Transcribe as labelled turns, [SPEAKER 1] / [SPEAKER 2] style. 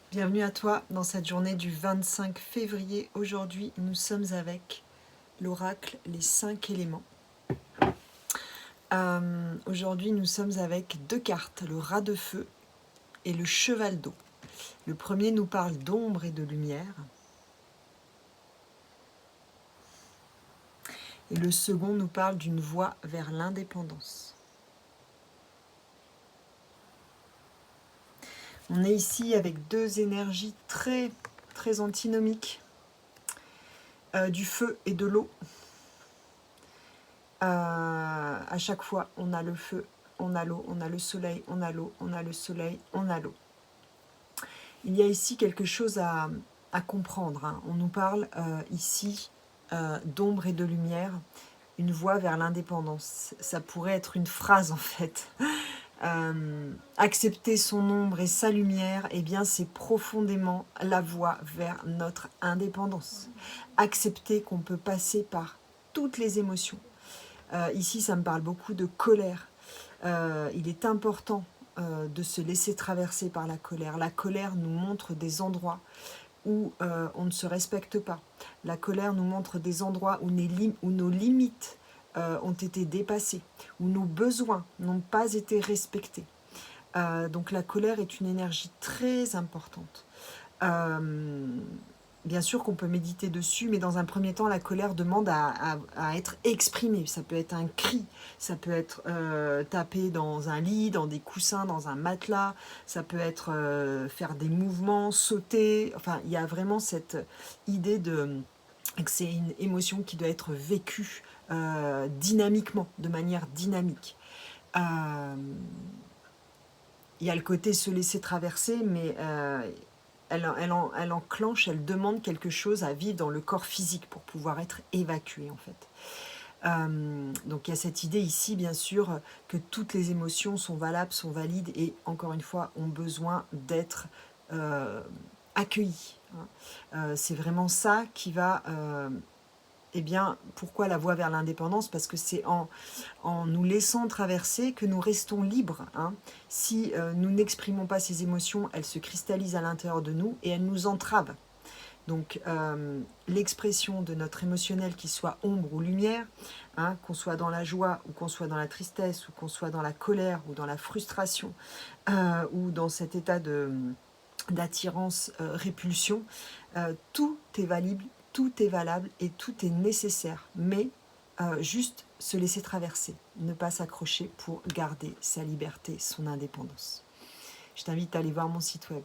[SPEAKER 1] Bienvenue à toi dans cette journée du 25 février. Aujourd'hui, nous sommes avec l'oracle Les 5 éléments. Aujourd'hui, nous sommes avec deux cartes, le rat de feu et le cheval d'eau. Le premier nous parle d'ombre et de lumière. Et le second nous parle d'une voie vers l'indépendance. On est ici avec deux énergies très antinomiques, du feu et de l'eau. À chaque fois, on a le feu, on a l'eau, on a le soleil, on a l'eau, on a le soleil, on a l'eau. Il y a ici quelque chose à comprendre. Hein. On nous parle ici d'ombre et de lumière, une voie vers l'indépendance. Ça pourrait être une phrase en fait. Accepter son ombre et sa lumière, eh bien c'est profondément la voie vers notre indépendance. Accepter qu'on peut passer par toutes les émotions. Ici, ça me parle beaucoup de colère. Il est important de se laisser traverser par la colère. La colère nous montre des endroits où on ne se respecte pas. La colère nous montre des endroits où nos limites ont été dépassées, où nos besoins n'ont pas été respectés. Donc la colère est une énergie très importante. Bien sûr qu'on peut méditer dessus, mais dans un premier temps, la colère demande à être exprimée. Ça peut être un cri, ça peut être taper dans un lit, dans des coussins, dans un matelas, ça peut être faire des mouvements, sauter. Enfin, il y a vraiment cette idée que c'est une émotion qui doit être vécue dynamiquement, de manière dynamique. Il y a le côté se laisser traverser, mais elle enclenche, elle demande quelque chose à vivre dans le corps physique pour pouvoir être évacuée en fait. Donc il y a cette idée ici, bien sûr, que toutes les émotions sont valables, sont valides et, encore une fois, ont besoin d'être accueillies. Hein. C'est vraiment ça qui va... eh bien, pourquoi la voie vers l'indépendance? Parce que c'est en nous laissant traverser que nous restons libres. Hein. Si nous n'exprimons pas ces émotions, elles se cristallisent à l'intérieur de nous et elles nous entravent. Donc l'expression de notre émotionnel, qu'il soit ombre ou lumière, hein, qu'on soit dans la joie ou qu'on soit dans la tristesse ou qu'on soit dans la colère ou dans la frustration ou dans cet état d'attirance, répulsion, tout est valide, tout est valable et tout est nécessaire. Mais juste se laisser traverser, ne pas s'accrocher pour garder sa liberté, son indépendance. Je t'invite à aller voir mon site web